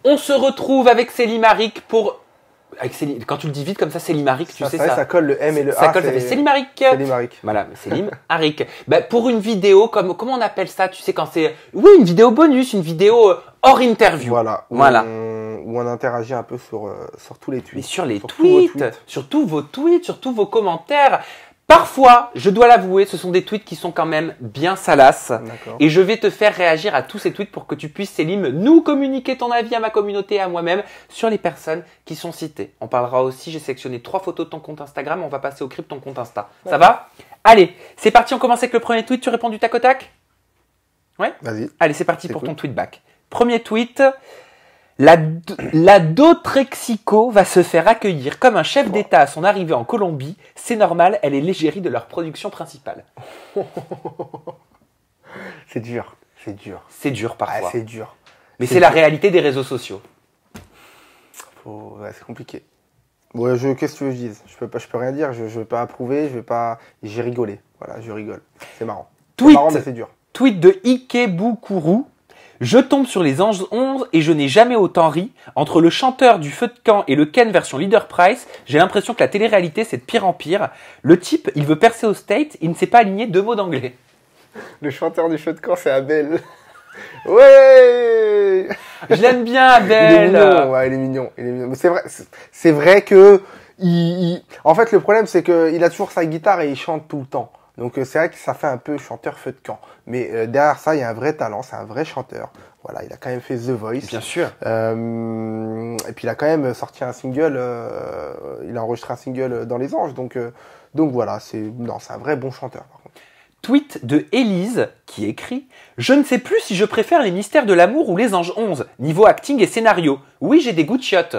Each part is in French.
On se retrouve avec Célim Maric pour... Quand tu le dis vite comme ça, Célim Maric, tu sais ça. Ça colle le M et le A. Ça colle, ça fait Célim Maric. Célim Maric. Voilà, Célim Maric. Pour une vidéo, comment on appelle ça? Tu sais, quand c'est... Oui, une vidéo bonus, une vidéo hors interview. Voilà. Où on interagit un peu sur tous les tweets. Mais sur les tweets, sur tous vos tweets, sur tous vos commentaires. Parfois, je dois l'avouer, ce sont des tweets qui sont quand même bien salaces. Et je vais te faire réagir à tous ces tweets pour que tu puisses, Célim, nous communiquer ton avis à ma communauté et à moi-même sur les personnes qui sont citées. On parlera aussi, j'ai sélectionné 3 photos de ton compte Instagram, on va passer au crypte ton compte Insta. Ça va? Allez, c'est parti, on commence avec le premier tweet, tu réponds du tac au tac? Ouais? Vas-y. Allez, c'est parti pour ton tweet back. Premier tweet... La Dotrexyco va se faire accueillir comme un chef d'État à son arrivée en Colombie. C'est normal, elle est l'égérie de leur production principale. C'est dur, c'est dur. C'est dur parfois. Ah, c'est dur. Mais c'est la réalité des réseaux sociaux. Ouais, c'est compliqué. Ouais, qu'est-ce que tu veux que je dise? Je peux rien dire, je vais pas approuver, j'ai rigolé. Voilà, je rigole. C'est marrant. C'est marrant, mais c'est dur. Tweet de Ikebukuru. Je tombe sur les Anges 11 et je n'ai jamais autant ri. Entre le chanteur du Feu de Camp et le Ken version Leader Price, j'ai l'impression que la télé-réalité c'est de pire en pire. Le type, il veut percer au State, il ne sait pas aligner 2 mots d'anglais. Le chanteur du Feu de Camp, c'est Abel. Ouais. Je l'aime bien, Abel. Il est mignon. Mais c'est vrai que en fait le problème c'est que il a toujours sa guitare et il chante tout le temps. Donc c'est vrai que ça fait un peu chanteur feu de camp. Mais derrière ça, il y a un vrai talent, c'est un vrai chanteur. Voilà, il a quand même fait The Voice. Bien sûr. Et puis il a quand même sorti un single, il a enregistré un single dans Les Anges. Donc voilà, c'est un vrai bon chanteur par contre. Tweet de Élise qui écrit « Je ne sais plus si je préfère les mystères de l'amour ou les Anges 11, niveau acting et scénario. Oui, j'ai des goûts de chiottes. »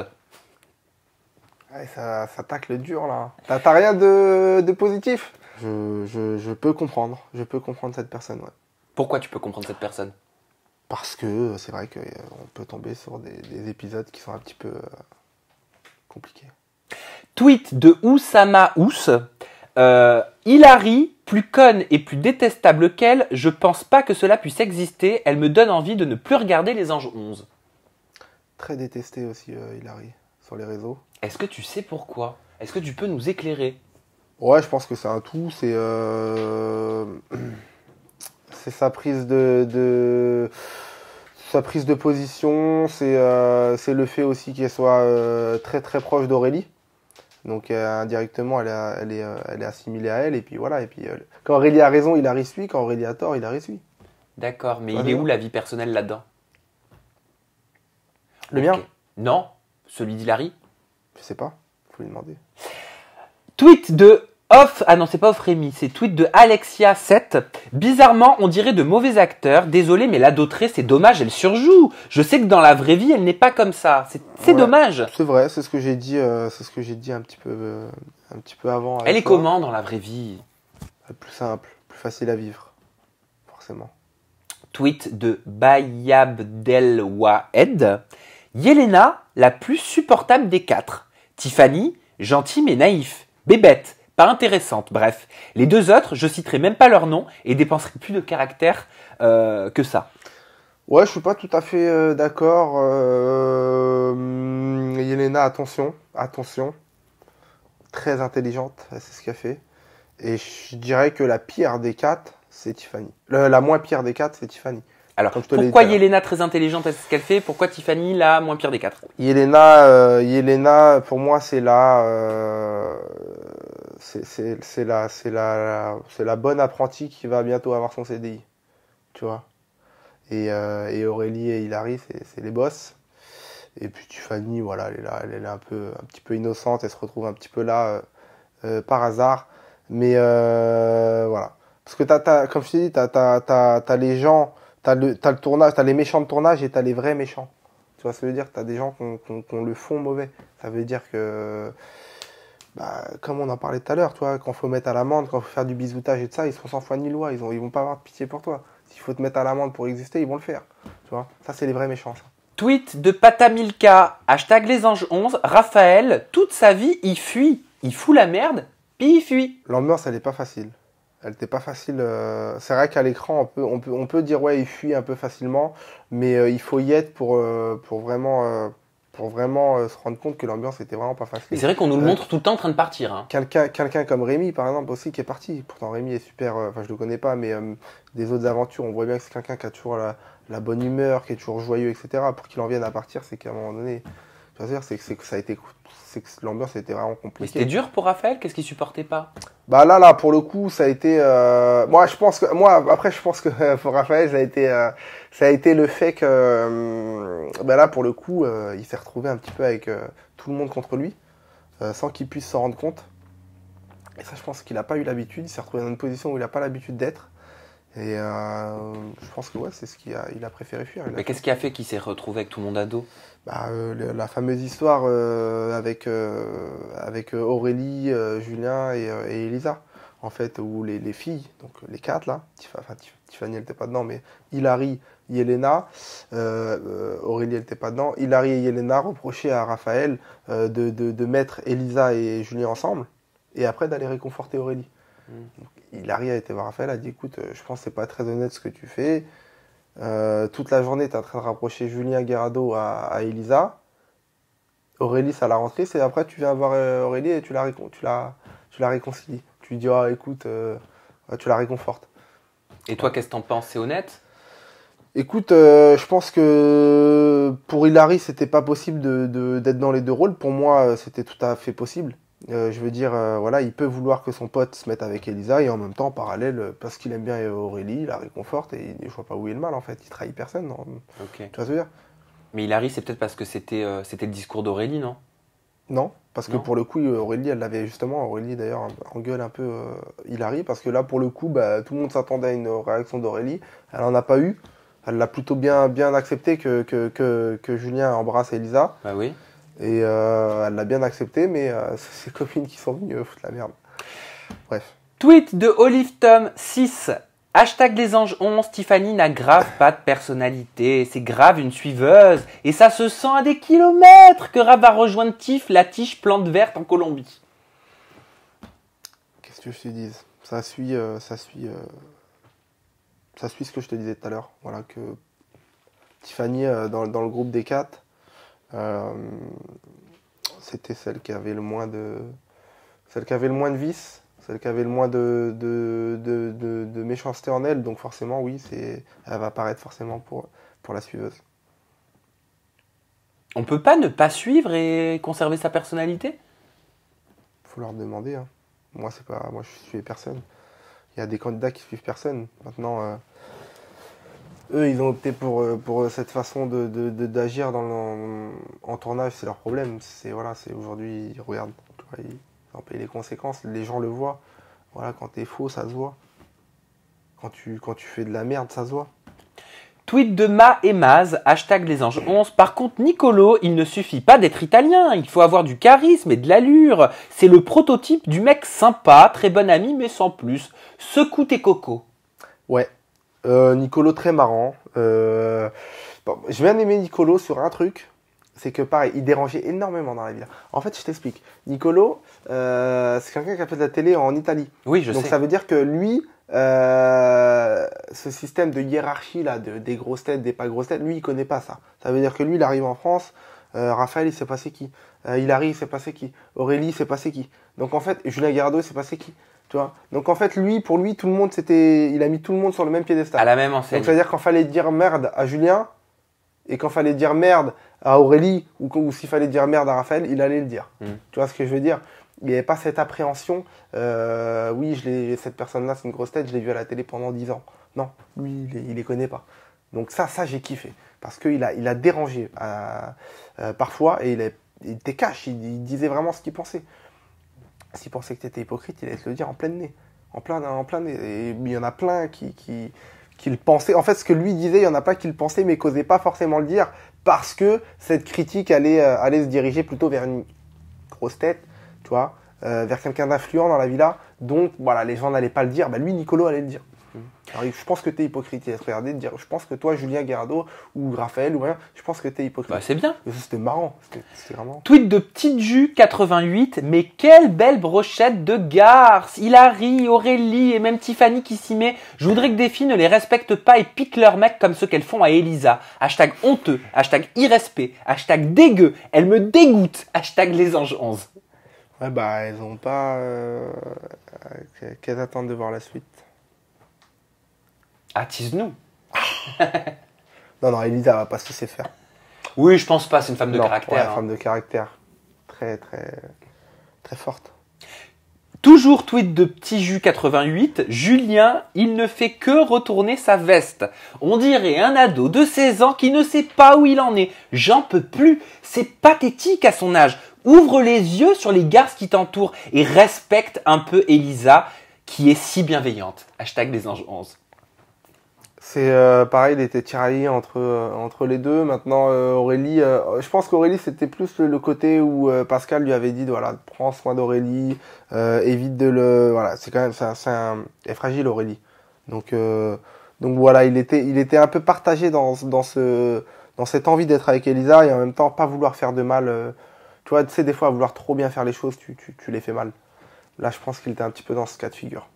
Ouais, ça tacle dur là. T'as rien de positif? Je peux comprendre. Je peux comprendre cette personne, ouais. Pourquoi tu peux comprendre cette personne? Parce que c'est vrai qu'on peut tomber sur des épisodes qui sont un petit peu compliqués. Tweet de Oussama Ous. Hilary, plus conne et plus détestable qu'elle, je pense pas que cela puisse exister. Elle me donne envie de ne plus regarder les Anges 11. Très détesté aussi, Hilary, sur les réseaux. Est-ce que tu sais pourquoi? Est-ce que tu peux nous éclairer? Ouais, je pense que c'est un tout. C'est sa prise de position. C'est le fait aussi qu'elle soit très très proche d'Aurélie. Donc indirectement, elle est assimilée à elle. Et puis voilà. Et puis quand Aurélie a raison, Hilary suit. Quand Aurélie a tort, Hilary suit. D'accord, mais il est où la vie personnelle là-dedans? Le mien? Non, celui d'Hilary? Je sais pas. Faut lui demander. Tweet de c'est pas Rémi, c'est tweet de Alexia7. Bizarrement, on dirait de mauvais acteurs. Désolé, mais la Dautré, c'est dommage, elle surjoue. Je sais que dans la vraie vie, elle n'est pas comme ça. C'est dommage. C'est vrai, c'est ce que j'ai dit, un petit peu avant. Elle est comment dans la vraie vie? Plus simple, plus facile à vivre, forcément. Tweet de Bayabdelwahed. Yelena, la plus supportable des 4. Tiffany, gentille mais naïf. Bébête, pas intéressante. Bref, les 2 autres, je citerai même pas leur nom et dépenserai plus de caractère que ça. Ouais, je suis pas tout à fait d'accord. Yelena, attention. Très intelligente, c'est ce qu'elle fait. Et je dirais que la pire des 4, c'est Tiffany. La moins pire des 4, c'est Tiffany. Alors, pourquoi Yelena très intelligente, est ce qu'elle fait? Pourquoi Tiffany la moins pire des 4? Yelena, pour moi, c'est la bonne apprentie qui va bientôt avoir son CDI, tu vois. Et Aurélie et Hilary, c'est les boss. Et puis Tiffany, voilà, elle est un petit peu innocente, elle se retrouve un petit peu là par hasard. Mais voilà, parce que comme je t'ai dit, t'as les gens. T'as le tournage, t'as les méchants de tournage et t'as les vrais méchants. Tu vois ce que je veux dire? T'as des gens qui ont le fond mauvais. Ça veut dire que, comme on en parlait tout à l'heure, toi, quand il faut mettre à l'amende, quand il faut faire du bisoutage et de ça, ils sont sans foi ni loi. Ils vont pas avoir de pitié pour toi. S'il faut te mettre à l'amende pour exister, ils vont le faire. Tu vois? Ça, c'est les vrais méchants, ça. Tweet de Patamilka, hashtag les anges 11, Raphaël, toute sa vie, il fuit. Il fout la merde, puis il fuit. L'ambiance, elle est pas facile. Elle n'était pas facile. C'est vrai qu'à l'écran, on peut dire ouais, il fuit un peu facilement, mais il faut y être pour vraiment, se rendre compte que l'ambiance était vraiment pas facile. Et c'est vrai qu'on nous le montre tout le temps en train de partir. Hein. Quelqu'un comme Rémi, par exemple, aussi, qui est parti. Pourtant, Rémi est super. Enfin, je le connais pas, mais des autres aventures, on voit bien que c'est quelqu'un qui a toujours la bonne humeur, qui est toujours joyeux, etc. Pour qu'il en vienne à partir, c'est qu'à un moment donné, je veux dire, c'est que ça a été, c'est que l'ambiance était vraiment compliquée. Mais c'était dur pour Raphaël. Qu'est-ce qu'il supportait pas? Bah là, pour le coup, ça a été. Moi, je pense que pour Raphaël, ça a été le fait que, bah là, pour le coup, il s'est retrouvé un petit peu avec tout le monde contre lui, sans qu'il puisse s'en rendre compte. Et ça, je pense qu'il n'a pas eu l'habitude. Il s'est retrouvé dans une position où il n'a pas l'habitude d'être. Et je pense que ouais, c'est ce il a préféré fuir. Mais qu'est-ce qui a fait qu'il s'est retrouvé avec tout le monde à dos? Bah, la fameuse histoire avec Aurélie, Julien et Elisa, en fait, où les filles, donc les quatre là, Tiffany elle n'était pas dedans, mais Hilary, Yelena, Aurélie elle n'était pas dedans, Hilary et Yelena reprochaient à Raphaël de mettre Elisa et Julien ensemble, et après d'aller réconforter Aurélie. Donc, Hilary a été voir Raphaël, a dit écoute, je pense que c'est pas très honnête ce que tu fais. Toute la journée, tu es en train de rapprocher Julien Guerrado à Elisa. Aurélie, ça l'a rentré. C'est après, tu viens voir Aurélie et tu la réconcilies. Tu lui dis, ah, écoute, tu la réconfortes. Et toi, qu'est-ce que t'en penses? C'est honnête? Écoute, je pense que pour Hilary, c'était pas possible d'être dans les deux rôles. Pour moi, c'était tout à fait possible. Je veux dire, voilà, il peut vouloir que son pote se mette avec Elisa et en même temps, en parallèle, parce qu'il aime bien Aurélie, il la réconforte et je vois pas où est le mal en fait. Il trahit personne. Non. Okay. Tu vois ce que je veux dire? Mais Hilary, c'est peut-être parce que c'était le discours d'Aurélie, non? Non, parce que pour le coup, Aurélie, elle l'avait justement. Aurélie d'ailleurs engueule un peu Hilary parce que là, pour le coup, bah, tout le monde s'attendait à une réaction d'Aurélie. Elle en a pas eu. Elle l'a plutôt bien accepté que Julien embrasse Elisa. Bah oui. Et elle l'a bien accepté, mais c'est ses copines qui sont venues foutre la merde. Bref. Tweet de OliveTom6. Hashtag les anges 11. Tiffany n'a grave pas de personnalité. C'est grave une suiveuse. Et ça se sent à des kilomètres que Raph va rejoindre Tiff, la tige plante verte en Colombie. Qu'est-ce que je te dise? Ça suit ce que je te disais tout à l'heure. Voilà, que Tiffany, dans le groupe des 4, c'était celle qui avait le moins de vices, celle qui avait le moins de méchanceté en elle, donc forcément oui, elle va apparaître forcément pour la suiveuse. On peut pas ne pas suivre et conserver sa personnalité? Faut leur demander, hein. Moi je suis personne. Il y a des candidats qui suivent personne. Maintenant eux, ils ont opté pour cette façon d'agir en tournage, c'est leur problème. C'est aujourd'hui, ils regardent, ils en payent les conséquences. Les gens le voient. Voilà, quand t'es faux, ça se voit. Quand tu fais de la merde, ça se voit. Tweet de Ma et Maz, hashtag les anges 11. Par contre, Nicolo, il ne suffit pas d'être italien. Il faut avoir du charisme et de l'allure. C'est le prototype du mec sympa, très bon ami, mais sans plus. Secoue tes cocos. Ouais. Nicolo très marrant. Bon, j'ai bien aimé Nicolo sur un truc, c'est que pareil, il dérangeait énormément dans la vie. En fait, je t'explique. Nicolo, c'est quelqu'un qui a fait de la télé en Italie. Oui, je sais. Donc ça veut dire que lui, ce système de hiérarchie là, des grosses têtes, des pas grosses têtes, lui, il connaît pas ça. Ça veut dire que lui, il arrive en France. Raphaël, il sait pas c'est qui. Hilary, il sait pas c'est qui. Aurélie, il sait pas c'est qui. Donc en fait, Julien Guerrado, il sait pas c'est qui. Tu vois. Donc en fait, pour lui, tout le monde, il a mis tout le monde sur le même piédestal. À la même enseigne. Donc ça veut dire quand fallait dire merde à Julien et quand fallait dire merde à Aurélie ou s'il fallait dire merde à Raphaël, il allait le dire. Tu vois ce que je veux dire? Il n'y avait pas cette appréhension. Oui, cette personne-là, c'est une grosse tête, je l'ai vue à la télé pendant 10 ans. Non, lui, il les connaît pas. Donc ça j'ai kiffé parce qu'il a dérangé parfois et il était cash, il disait vraiment ce qu'il pensait. S'il pensait que tu étais hypocrite, il allait te le dire en plein nez. En plein nez. Et il y en a plein qui le pensaient. En fait, ce que lui disait, il y en a plein qui le pensaient, mais qui n'osaient pas forcément le dire parce que cette critique allait se diriger plutôt vers une grosse tête, tu vois, vers quelqu'un d'influent dans la villa. Donc, voilà, les gens n'allaient pas le dire. Bah, lui, Nicolo allait le dire. Alors, je pense que tu es hypocrite. Il va te regarder et te dire, je pense que toi, Julien Guerrado ou Raphaël ou rien, je pense que tu es hypocrite. Bah, c'est bien. C'était marrant. C'était vraiment... Tweet de Petite Jus 88, mais quelle belle brochette de garces. Hilary, Aurélie et même Tiffany qui s'y met. Je voudrais que des filles ne les respectent pas et piquent leur mec comme ceux qu'elles font à Elisa. Hashtag honteux, hashtag irrespect, hashtag dégueu. Elle me dégoûte. Hashtag les anges 11. Ouais, bah, elles ont pas... qu'elles attendent de voir la suite. Attise-nous. Non, Elisa va pas se laisser faire. Oui, je pense pas, c'est une femme de caractère. Ouais, femme de caractère. Très, très, très forte. Toujours tweet de Petit Jus 88, Julien, il ne fait que retourner sa veste. On dirait un ado de 16 ans qui ne sait pas où il en est. J'en peux plus. C'est pathétique à son âge. Ouvre les yeux sur les garces qui t'entourent et respecte un peu Elisa qui est si bienveillante. Hashtag les anges 11. C'est pareil, il était tiraillé entre les deux. Maintenant, Aurélie, je pense qu'Aurélie, c'était plus le côté où Pascal lui avait dit, voilà, prends soin d'Aurélie, évite de le... Voilà, c'est quand même, elle est fragile, Aurélie. Donc voilà, il était un peu partagé dans cette envie d'être avec Elisa et en même temps pas vouloir faire de mal. Tu vois, tu sais, des fois, à vouloir trop bien faire les choses, tu les fais mal. Là, je pense qu'il était un petit peu dans ce cas de figure.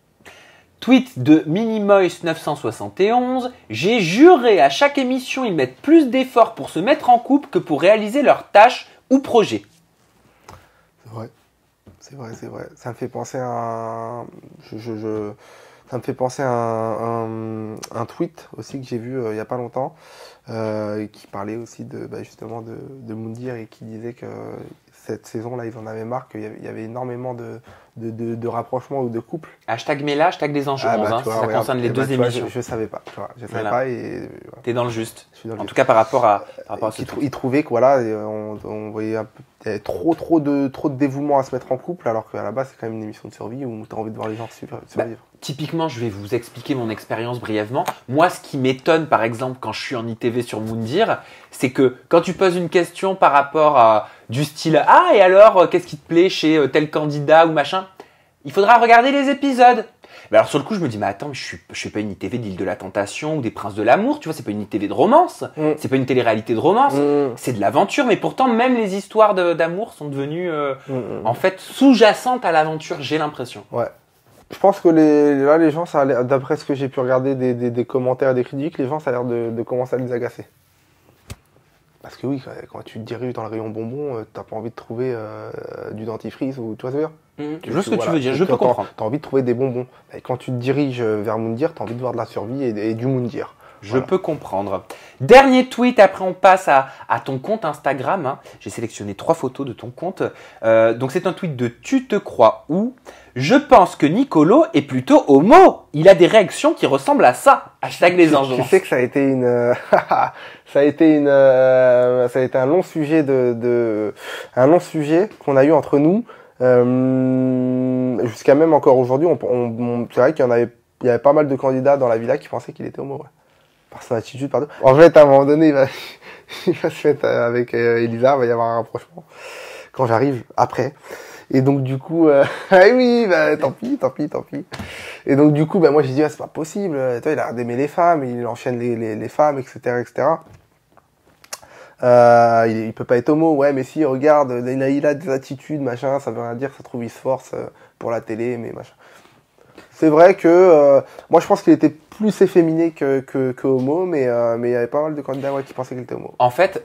Tweet de Minimoys971, j'ai juré à chaque émission ils mettent plus d'efforts pour se mettre en couple que pour réaliser leurs tâches ou projets. C'est vrai. Ça me fait penser à ça me fait penser à un tweet aussi que j'ai vu il y a pas longtemps qui parlait aussi justement de Moundir et qui disait que cette saison-là, ils en avaient marre, qu'il y avait énormément de rapprochements ou de couples. Hashtag Mela, hashtag les anges 11, ça concerne les deux émissions. Je savais pas, tu vois, je savais pas et... T'es dans le juste. En tout cas, par rapport à ce truc. Ils trouvaient que voilà, on voyait un peu, il y avait trop de dévouement à se mettre en couple, alors qu'à la base, c'est quand même une émission de survie où tu as envie de voir les gens survivre. Typiquement, je vais vous expliquer mon expérience brièvement. Moi, ce qui m'étonne, par exemple, quand je suis en ITV sur Moundir, c'est que quand tu poses une question par rapport à du style « Ah, et alors, qu'est-ce qui te plaît chez tel candidat ou machin ?» Il faudra regarder les épisodes. Mais alors, sur le coup, je me dis « Mais attends, je suis pas une ITV d'Île de la Tentation ou des Princes de l'amour, tu vois, c'est pas une ITV de romance, c'est pas une télé-réalité de romance, c'est de l'aventure. » Mais pourtant, même les histoires d'amour sont devenues, en fait, sous-jacentes à l'aventure, j'ai l'impression. Ouais. Je pense que les gens, ça a l'air, d'après ce que j'ai pu regarder des commentaires et des critiques, les gens, ça a l'air de commencer à les agacer. Parce que oui, quand tu te diriges dans le rayon bonbons, t'as pas envie de trouver du dentifrice ou tu vois ce que je veux dire. Je vois ce que tu veux dire, je peux comprendre. T'as envie de trouver des bonbons. Et quand tu te diriges vers Moundir, t'as envie de voir de la survie et du Moundir. Je peux comprendre. Dernier tweet, après on passe à ton compte Instagram. Hein. J'ai sélectionné 3 photos de ton compte. Donc c'est un tweet de Tu te crois où ? Je pense que Nicolo est plutôt homo. Il a des réactions qui ressemblent à ça. Hashtag les anges. Tu sais que ça a été un long sujet un long sujet qu'on a eu entre nous. Jusqu'à même encore aujourd'hui, c'est vrai qu'il y avait pas mal de candidats dans la villa qui pensaient qu'il était homo. Ouais. Par son attitude, pardon. En fait, à un moment donné, il va se mettre avec Elisa, il va y avoir un rapprochement. Quand j'arrive, après. Et donc, du coup, oui, tant pis. Et donc, du coup, moi, j'ai dit, c'est pas possible. Toi, il a d'aimer les femmes, il enchaîne les femmes, etc. Il peut pas être homo. Ouais, mais si, regarde, il a des attitudes, machin, ça veut rien dire, ça trouve, il se force pour la télé, mais machin. C'est vrai que moi je pense qu'il était plus efféminé que homo, mais il y avait pas mal de candidats qui pensaient qu'il était homo. En fait,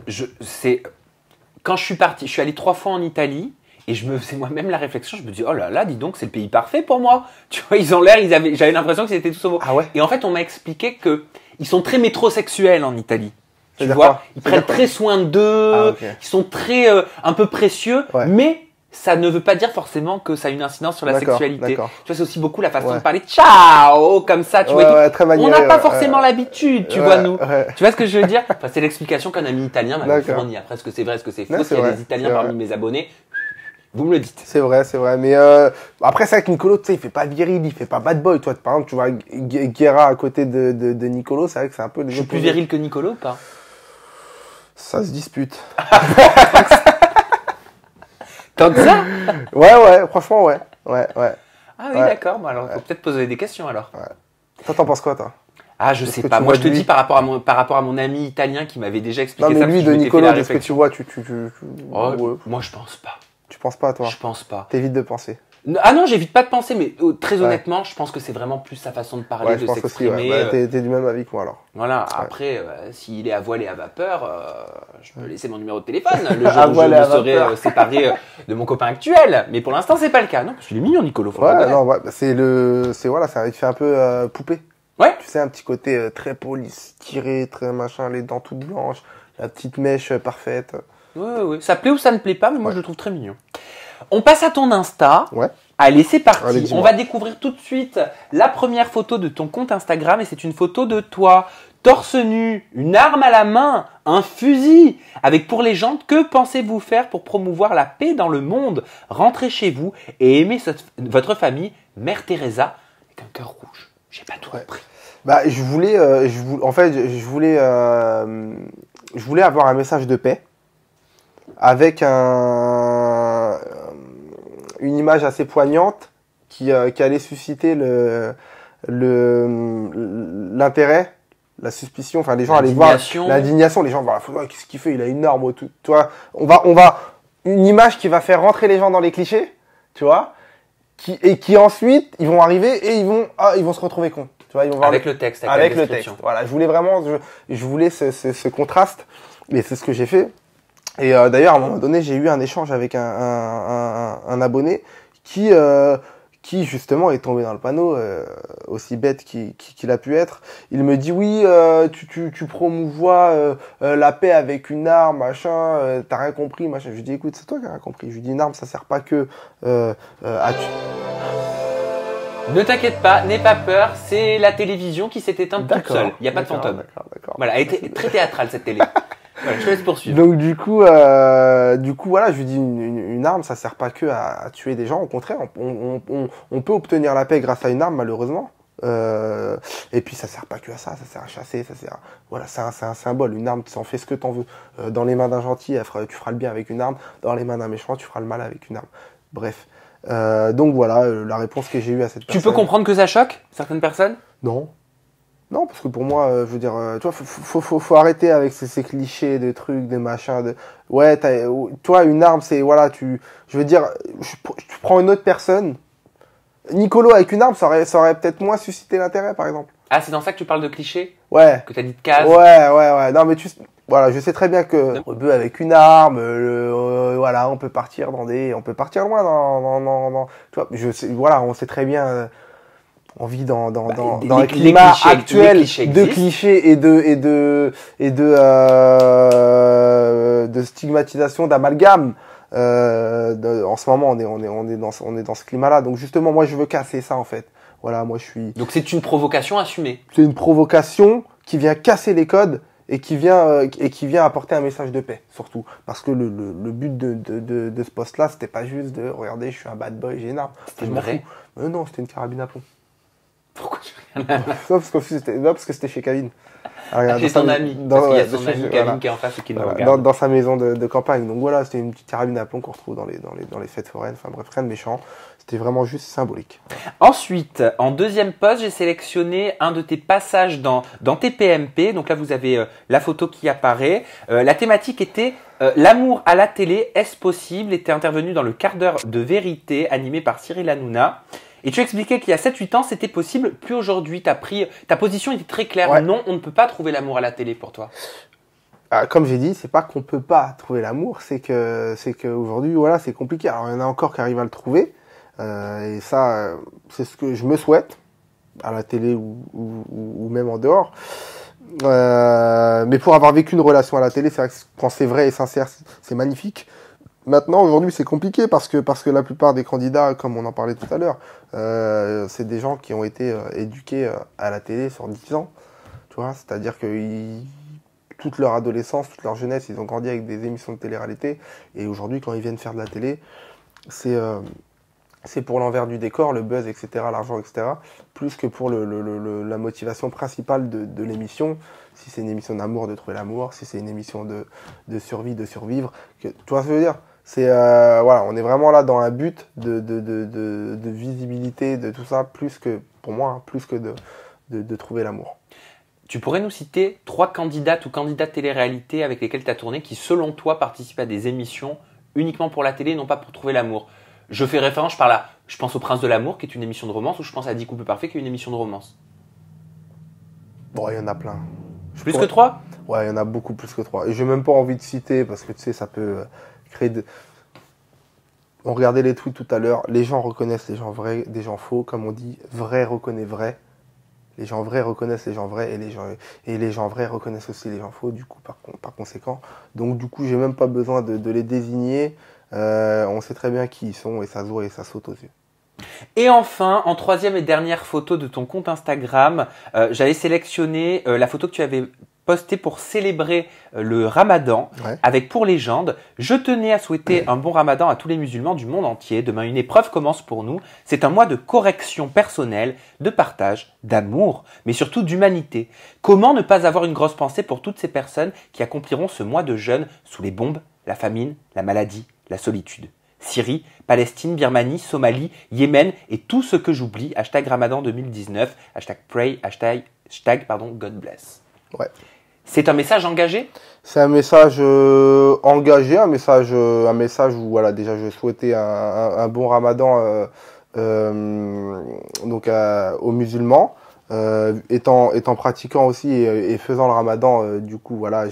quand je suis parti, je suis allé 3 fois en Italie et je me faisais moi-même la réflexion, je me dis oh là là, dis donc, c'est le pays parfait pour moi. Tu vois, j'avais l'impression qu'ils étaient tous homo. Ah ouais. Et en fait, on m'a expliqué que ils sont très métrosexuels en Italie. Tu vois, quoi ils prennent très soin d'eux, ils sont très un peu précieux, mais ça ne veut pas dire forcément que ça a une incidence sur la sexualité. Tu vois, c'est aussi beaucoup la façon de parler ciao, comme ça, tu vois. Très maniéré, on n'a pas forcément l'habitude, tu vois, nous. Tu vois ce que je veux dire? Enfin, c'est l'explication qu'un ami italien m'a fourni. Après, est-ce que c'est vrai, est-ce que c'est faux? S'il y a des Italiens parmi mes abonnés, vous me le dites. C'est vrai. Mais après, c'est vrai que Nicolo, tu sais, il fait pas viril, il fait pas bad boy. Toi, par exemple, tu vois Guerra à côté de Nicolo, c'est vrai que c'est un peu... Je suis plus viril que Nicolo ou pas? Ça se dispute. Tant que ça? Ouais, franchement, ouais. Ah oui, d'accord. Bon, alors, faut peut-être poser des questions alors. Ouais. Toi, t'en penses quoi, toi? Ah, je sais pas. Moi, je te dis par rapport à mon ami italien qui m'avait déjà expliqué ça. Non, mais lui, de Nicolo, de ce que tu vois, Oh, ouais. Moi, je pense pas. Tu penses pas, toi? Je pense pas. T'évites de penser. Ah non, j'évite pas de penser, mais très honnêtement, je pense que c'est vraiment plus sa façon de parler, de s'exprimer. Ouais. Bah, t'es du même avis que moi, alors. Voilà. Après, s'il est à voile et à vapeur, je peux laisser mon numéro de téléphone le jour où je me serai séparé de mon copain actuel. Mais pour l'instant, c'est pas le cas. Non, parce qu'il est mignon, Nicolo. Ça fait un peu poupée. Ouais. Tu sais, un petit côté très poli, tiré, très machin, les dents toutes blanches, la petite mèche parfaite. Ouais. Ça plaît ou ça ne plaît pas, mais moi, je le trouve très mignon. On passe à ton Insta. Ouais. Allez, c'est parti. On va découvrir tout de suite la première photo de ton compte Instagram et c'est une photo de toi, torse nu, une arme à la main, un fusil. Avec pour légende, que pensez-vous faire pour promouvoir la paix dans le monde? Rentrez chez vous et aimez votre famille, Mère Teresa, avec un cœur rouge. J'ai pas tout compris. Bah, je voulais avoir un message de paix avec une image assez poignante qui allait susciter l'intérêt, la suspicion, enfin les gens allaient voir l'indignation, les gens voilà, qu'est-ce qu'il fait, il a une arme autour, tu vois, on va une image qui va faire rentrer les gens dans les clichés, tu vois, qui ensuite ils vont arriver et ils vont se retrouver cons. Tu vois, ils vont voir avec le texte, avec le texte. Voilà, je voulais ce contraste, et c'est ce que j'ai fait. Et d'ailleurs, à un moment donné, j'ai eu un échange avec un abonné qui justement est tombé dans le panneau, aussi bête qu'il a pu être. Il me dit oui, tu promouvois la paix avec une arme, machin, t'as rien compris, machin. Je lui dis écoute, c'est toi qui as rien compris. Je lui dis une arme, ça sert pas que à tuer. Ne t'inquiète pas, n'aie pas peur, c'est la télévision qui s'est éteinte toute seule. Il n'y a pas de fantôme. D'accord. Voilà, elle était très théâtrale cette télé. Voilà, je te laisse poursuivre. Donc du coup voilà, je lui dis une arme, ça sert pas que à tuer des gens. Au contraire, on peut obtenir la paix grâce à une arme, malheureusement. Et puis ça sert pas que à ça, ça sert à chasser, voilà, c'est un symbole. Une arme, tu en fais ce que t'en veux. Dans les mains d'un gentil, tu feras le bien avec une arme. Dans les mains d'un méchant, tu feras le mal avec une arme. Bref. Donc voilà, la réponse que j'ai eue à cette personne. Tu peux comprendre que ça choque certaines personnes? Non, parce que pour moi, je veux dire, tu vois, faut arrêter avec ces clichés de trucs, de machins, ouais, toi, une arme, c'est, voilà, je veux dire, tu prends une autre personne, Nicolo avec une arme, ça aurait peut-être moins suscité l'intérêt, par exemple. Ah, c'est dans ça que tu parles de clichés? Ouais. Que t'as dit de case? Ouais. Non, mais voilà, je sais très bien que rebeu avec une arme, voilà, on peut partir loin tu vois, voilà, on sait très bien, on vit dans un climat actuel de clichés et de stigmatisation, d'amalgame. En ce moment, on est dans ce climat-là. Donc justement, moi, je veux casser ça en fait. Voilà, moi, je suis. Donc c'est une provocation assumée. C'est une provocation qui vient casser les codes et qui vient apporter un message de paix, surtout. Parce que le but de ce post-là, c'était pas juste de regardez, je suis un bad boy, j'ai une arme. C'était vrai. Non, c'était une carabine à plomb. Pourquoi tu Non, parce que c'était chez Kevin. Chez ton ami. Parce qu'il y a son ami Kevin qui est en face et qui nous regarde. Dans sa maison de campagne. Donc voilà, c'était une petite carabine à plomb qu'on retrouve dans les fêtes foraines. Enfin bref, rien de méchant. C'était vraiment juste symbolique. Ensuite, en deuxième post, j'ai sélectionné un de tes passages dans tes PMP. Donc là, vous avez la photo qui apparaît. La thématique était l'amour à la télé, est-ce possible? Était intervenu dans le quart d'heure de vérité animé par Cyril Hanouna. Et tu expliquais qu'il y a 7-8 ans, c'était possible, plus aujourd'hui. Ta position était très claire. Ouais. Non, on ne peut pas trouver l'amour à la télé pour toi. Comme j'ai dit, c'est pas qu'on peut pas trouver l'amour, c'est que aujourd'hui, voilà, c'est compliqué. Alors, il y en a encore qui arrivent à le trouver. Et ça, c'est ce que je me souhaite, à la télé ou même en dehors. Mais pour avoir vécu une relation à la télé, c'est vrai que quand c'est vrai et sincère, c'est magnifique. Maintenant, aujourd'hui, c'est compliqué parce que la plupart des candidats, comme on en parlait tout à l'heure, c'est des gens qui ont été éduqués à la télé sur 10 ans. Tu vois, c'est-à-dire que toute leur adolescence, toute leur jeunesse, ils ont grandi avec des émissions de télé-réalité. Et aujourd'hui, quand ils viennent faire de la télé, c'est pour l'envers du décor, le buzz, etc., l'argent, etc., plus que pour la motivation principale de l'émission. Si c'est une émission d'amour, de trouver l'amour. Si c'est une émission de survie, de survivre. Tu vois ce que je veux dire? Voilà, on est vraiment là dans un but de visibilité, de tout ça, plus que, pour moi, plus que de trouver l'amour. Tu pourrais nous citer 3 candidates ou candidats de télé-réalité avec lesquels tu as tourné qui, selon toi, participent à des émissions uniquement pour la télé et non pas pour trouver l'amour? Je fais référence, je pense au Prince de l'amour, qui est une émission de romance, ou je pense à 10 couples parfaits, qui est une émission de romance. Bon, il y en a plein. Plus que 3? Ouais, il y en a beaucoup plus que 3. Et j'ai même pas envie de citer parce que tu sais, ça peut créer de... On regardait les tweets tout à l'heure, les gens reconnaissent les gens vrais des gens faux, comme on dit, vrai reconnaît vrai. Les gens vrais reconnaissent les gens vrais et les gens vrais reconnaissent aussi les gens faux, du coup, par conséquent. Donc, du coup, j'ai même pas besoin de les désigner. On sait très bien qui ils sont et ça se voit et ça saute aux yeux. Et enfin, en 3e et dernière photo de ton compte Instagram, j'avais sélectionné la photo que tu avais postée pour célébrer le Ramadan, avec pour légende: je tenais à souhaiter un bon Ramadan à tous les musulmans du monde entier. Demain, une épreuve commence pour nous. C'est un mois de correction personnelle, de partage, d'amour, mais surtout d'humanité. Comment ne pas avoir une grosse pensée pour toutes ces personnes qui accompliront ce mois de jeûne sous les bombes, la famine, la maladie, la solitude? Syrie, Palestine, Birmanie, Somalie, Yémen et tout ce que j'oublie. #Ramadan 2019, #pray, God bless. Ouais. C'est un message engagé? C'est un message engagé, un message où voilà, déjà je souhaitais un bon Ramadan donc aux musulmans. Étant pratiquant aussi et faisant le Ramadan, du coup voilà,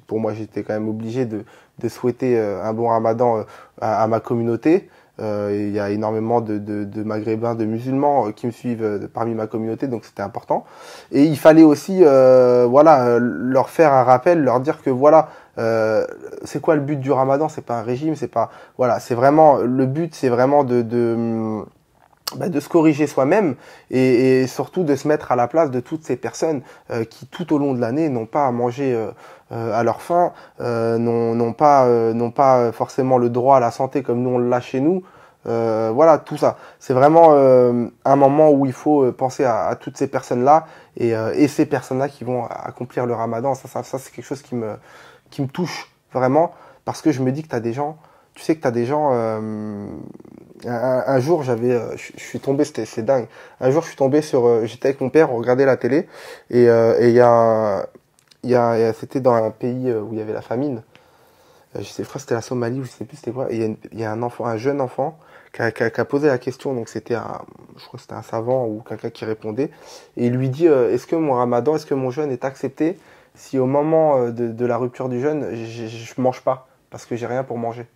pour moi j'étais quand même obligé de souhaiter un bon Ramadan à ma communauté. Il y a énormément de Maghrébins, de musulmans qui me suivent parmi ma communauté, donc c'était important. Et il fallait aussi voilà, leur faire un rappel, leur dire que voilà, c'est quoi le but du Ramadan? C'est pas un régime, c'est pas voilà, c'est vraiment le but, c'est vraiment de se corriger soi-même et surtout de se mettre à la place de toutes ces personnes qui tout au long de l'année n'ont pas à manger à leur faim, n'ont pas forcément le droit à la santé comme nous on l'a chez nous. Voilà, tout ça. C'est vraiment un moment où il faut penser à toutes ces personnes-là et ces personnes-là qui vont accomplir le Ramadan. Ça c'est quelque chose qui me touche vraiment parce que je me dis que tu sais que tu as des gens... un jour, je suis tombé, c'est dingue. Un jour, je suis tombé j'étais avec mon père, on regardait la télé, et c'était dans un pays où il y avait la famine. Je sais pas, c'était la Somalie ou je sais plus c'était quoi. Et il y a un jeune enfant qui a posé la question. Donc je crois que c'était un savant ou quelqu'un qui répondait. Et il lui dit, est-ce que mon Ramadan, est-ce que mon jeûne est accepté si au moment de la rupture du jeûne, je mange pas parce que j'ai rien pour manger.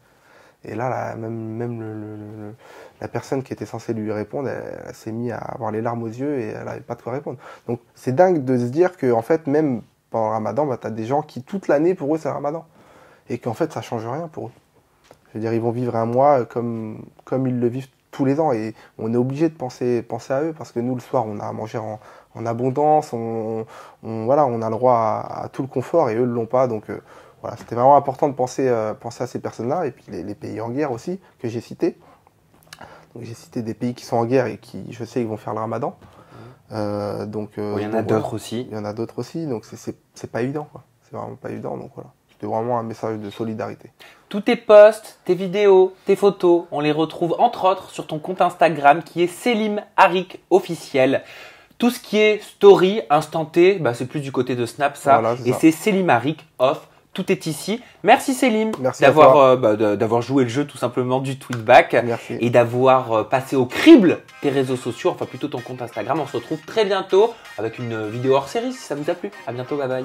Et là, même la personne qui était censée lui répondre, elle s'est mise à avoir les larmes aux yeux et elle n'avait pas de quoi répondre. Donc c'est dingue de se dire que en fait, même pendant le Ramadan, tu as des gens qui toute l'année pour eux c'est le Ramadan et qu'en fait ça change rien pour eux. Je veux dire, ils vont vivre un mois comme ils le vivent tous les ans et on est obligé de penser à eux parce que nous le soir on a à manger en abondance, voilà, on a le droit à tout le confort et eux ne l'ont pas donc. Voilà, c'était vraiment important de penser à ces personnes-là et puis les pays en guerre aussi que j'ai cités. Donc j'ai cité des pays qui sont en guerre et qui, je sais, ils vont faire le Ramadan. Il y en a d'autres aussi. Il y en a d'autres aussi, donc c'est pas évident, quoi. C'est vraiment pas évident, donc voilà. C'était vraiment un message de solidarité. Tous tes posts, tes vidéos, tes photos, on les retrouve entre autres sur ton compte Instagram qui est Selim Harik officiel. Tout ce qui est story, instanté, c'est plus du côté de Snap ça. Voilà, et c'est Selim Harik off. Tout est ici. Merci Selim d'avoir joué le jeu tout simplement du tweetback. Merci. Et d'avoir passé au crible tes réseaux sociaux, enfin plutôt ton compte Instagram. On se retrouve très bientôt avec une vidéo hors série si ça vous a plu. À bientôt, bye bye.